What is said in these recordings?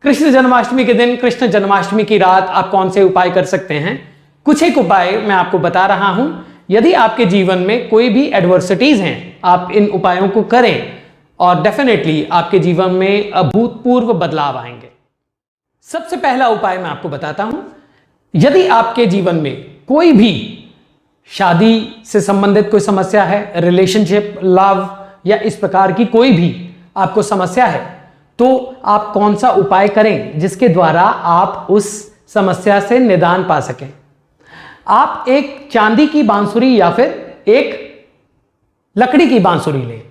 कृष्ण जन्माष्टमी के दिन, कृष्ण जन्माष्टमी की रात आप कौन से उपाय कर सकते हैं? कुछ एक उपाय मैं आपको बता रहा हूं। यदि आपके जीवन में कोई भी एडवर्सिटीज हैं, आप इन उपायों को करें और डेफिनेटली आपके जीवन में अभूतपूर्व बदलाव आएंगे। सबसे पहला उपाय मैं आपको बताता हूं। यदि आपके जीवन में कोई भी शादी से संबंधित कोई समस्या है, रिलेशनशिप, लव या इस प्रकार की कोई भी आपको समस्या है, तो आप कौन सा उपाय करें जिसके द्वारा आप उस समस्या से निदान पा सकें? आप एक चांदी की बांसुरी या फिर एक लकड़ी की बांसुरी लें।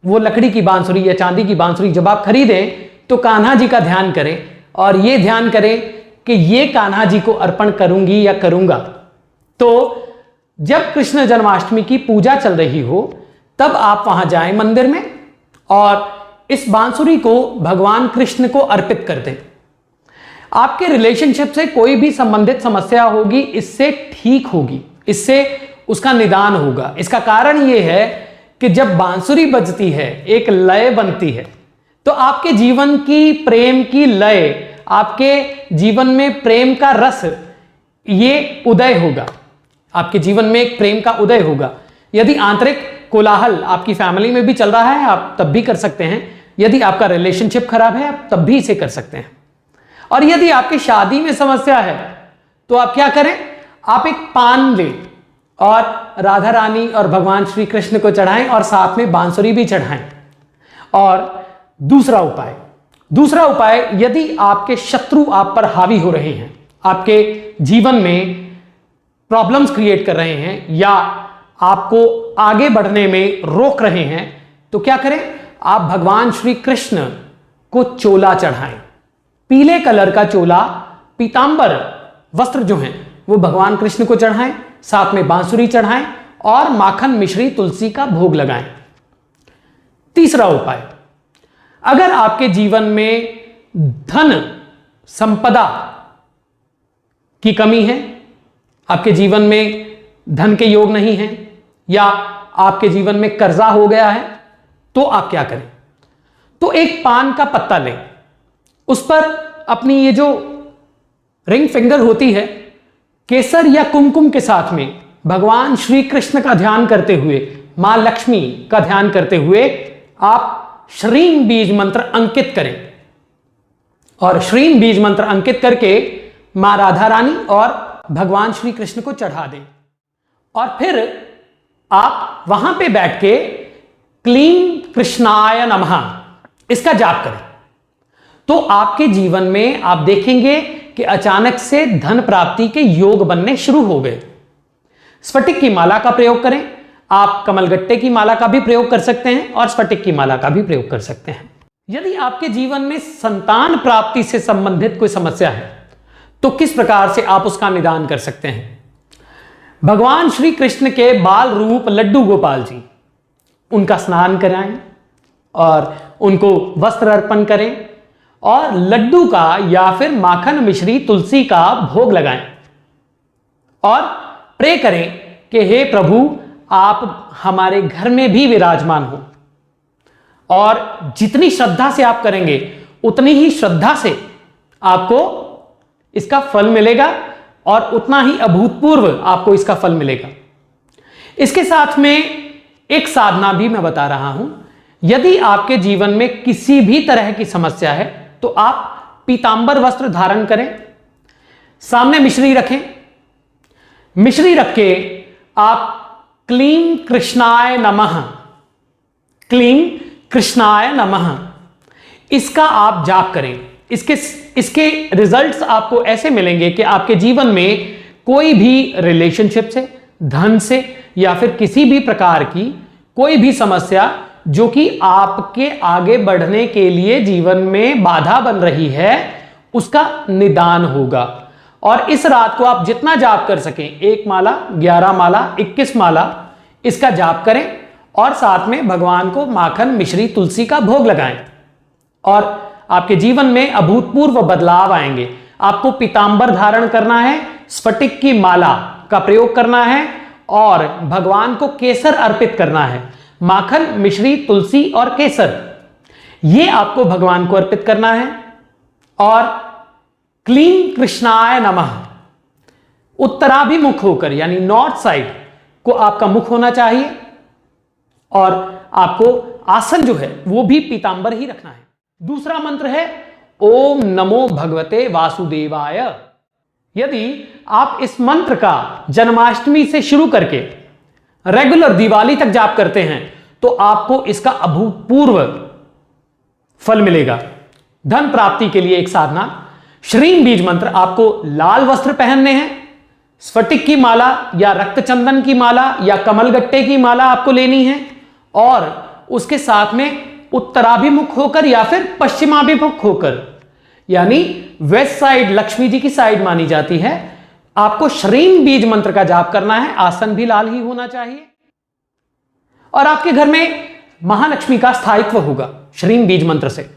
वो लकड़ी की बांसुरी या चांदी की बांसुरी जब आप खरीदें तो कान्हा जी का ध्यान करें और ये ध्यान करें कि ये कान्हा जी को अर्पण करूंगी या करूंगा। तो जब कृष्ण जन्माष्टमी की पूजा चल रही हो तब आप वहां जाएं मंदिर में और इस बांसुरी को भगवान कृष्ण को अर्पित कर दें। आपके रिलेशनशिप से कोई भी संबंधित समस्या होगी, इससे ठीक होगी, इससे उसका निदान होगा। इसका कारण यह है कि जब बांसुरी बजती है, एक लय बनती है, तो आपके जीवन की प्रेम की लय, आपके जीवन में प्रेम का रस, ये उदय होगा। आपके जीवन में एक प्रेम का उदय होगा। यदि आंतरिक कोलाहल आपकी फैमिली में भी चल रहा है, आप तब भी कर सकते हैं। यदि आपका रिलेशनशिप खराब है, आप तब भी इसे कर सकते हैं। और यदि आपकी शादी में समस्या है तो आप क्या करें? आप एक पान लें और राधा रानी और भगवान श्री कृष्ण को चढ़ाएं और साथ में बांसुरी भी चढ़ाएं। और दूसरा उपाय, यदि आपके शत्रु आप पर हावी हो रहे हैं, आपके जीवन में प्रॉब्लम्स क्रिएट कर रहे हैं या आपको आगे बढ़ने में रोक रहे हैं, तो क्या करें? आप भगवान श्री कृष्ण को चोला चढ़ाएं। पीले कलर का चोला, पीतांबर वस्त्र जो हैं वो भगवान कृष्ण को चढ़ाएं, साथ में बांसुरी चढ़ाएं और माखन मिश्री तुलसी का भोग लगाएं। तीसरा उपाय, अगर आपके जीवन में धन संपदा की कमी है, आपके जीवन में धन के योग नहीं है या आपके जीवन में कर्जा हो गया है, तो आप क्या करें? तो एक पान का पत्ता लें, उस पर अपनी ये जो रिंग फिंगर होती है, केसर या कुमकुम के साथ में भगवान श्री कृष्ण का ध्यान करते हुए, मां लक्ष्मी का ध्यान करते हुए आप श्रीं बीज मंत्र अंकित करें। और श्रीं बीज मंत्र अंकित करके मां राधा रानी और भगवान श्री कृष्ण को चढ़ा दें। और फिर आप वहां पे बैठ के क्लीं कृष्णाय नमः इसका जाप करें। तो आपके जीवन में आप देखेंगे कि अचानक से धन प्राप्ति के योग बनने शुरू हो गए। स्फटिक की माला का प्रयोग करें। आप कमलगट्टे की माला का भी प्रयोग कर सकते हैं और स्फटिक की माला का भी प्रयोग कर सकते हैं। यदि आपके जीवन में संतान प्राप्ति से संबंधित कोई समस्या है तो किस प्रकार से आप उसका निदान कर सकते हैं? भगवान श्री कृष्ण के बाल रूप लड्डू गोपाल जी, उनका स्नान कराएं और उनको वस्त्र अर्पण करें और लड्डू का या फिर माखन मिश्री तुलसी का भोग लगाएं और प्रे करें कि हे प्रभु, आप हमारे घर में भी विराजमान हो। और जितनी श्रद्धा से आप करेंगे उतनी ही श्रद्धा से आपको इसका फल मिलेगा और उतना ही अभूतपूर्व आपको इसका फल मिलेगा। इसके साथ में एक साधना भी मैं बता रहा हूं। यदि आपके जीवन में किसी भी तरह की समस्या है तो आप पीतांबर वस्त्र धारण करें, सामने मिश्री रखें, मिश्री रख के आप क्लीं कृष्णाय नमः, क्लीं कृष्णाय नमः इसका आप जाप करें। इसके रिजल्ट्स आपको ऐसे मिलेंगे कि आपके जीवन में कोई भी रिलेशनशिप से, धन से या फिर किसी भी प्रकार की कोई भी समस्या जो कि आपके आगे बढ़ने के लिए जीवन में बाधा बन रही है, उसका निदान होगा। और इस रात को आप जितना जाप कर सकें, 1 माला, 11 माला, 21 माला, इसका जाप करें और साथ में भगवान को माखन मिश्री तुलसी का भोग लगाएं और आपके जीवन में अभूतपूर्व बदलाव आएंगे। आपको पीतांबर धारण करना है, स्फटिक की माला का प्रयोग करना है और भगवान को केसर अर्पित करना है। माखन मिश्री तुलसी और केसर, ये आपको भगवान को अर्पित करना है और क्लीं कृष्णाय नमः उत्तराभिमुख होकर, यानी नॉर्थ साइड को आपका मुख होना चाहिए, और आपको आसन जो है वो भी पीतांबर ही रखना है। दूसरा मंत्र है ओम नमो भगवते वासुदेवाय। यदि आप इस मंत्र का जन्माष्टमी से शुरू करके रेगुलर दिवाली तक जाप करते हैं तो आपको इसका अभूतपूर्व फल मिलेगा। धन प्राप्ति के लिए एक साधना, श्रीं बीज मंत्र, आपको लाल वस्त्र पहनने हैं, स्फटिक की माला या रक्तचंदन की माला या कमलगट्टे की माला आपको लेनी है, और उसके साथ में उत्तराभिमुख होकर या फिर पश्चिमाभिमुख होकर, यानी वेस्ट साइड लक्ष्मी जी की साइड मानी जाती है, आपको श्रीं बीज मंत्र का जाप करना है। आसन भी लाल ही होना चाहिए, और आपके घर में महालक्ष्मी का स्थायित्व होगा श्रीं बीज मंत्र से।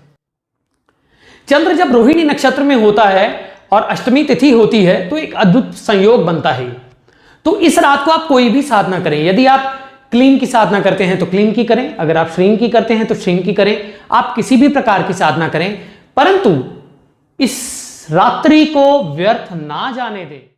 चंद्र जब रोहिणी नक्षत्र में होता है और अष्टमी तिथि होती है तो एक अद्भुत संयोग बनता है। तो इस रात को आप कोई भी साधना करें, यदि आप क्लीन की साधना करते हैं तो क्लीन की करें, अगर आप श्रीं की करते हैं तो श्रीं की करें, आप किसी भी प्रकार की साधना करें, परंतु इस रात्रि को व्यर्थ ना जाने दें।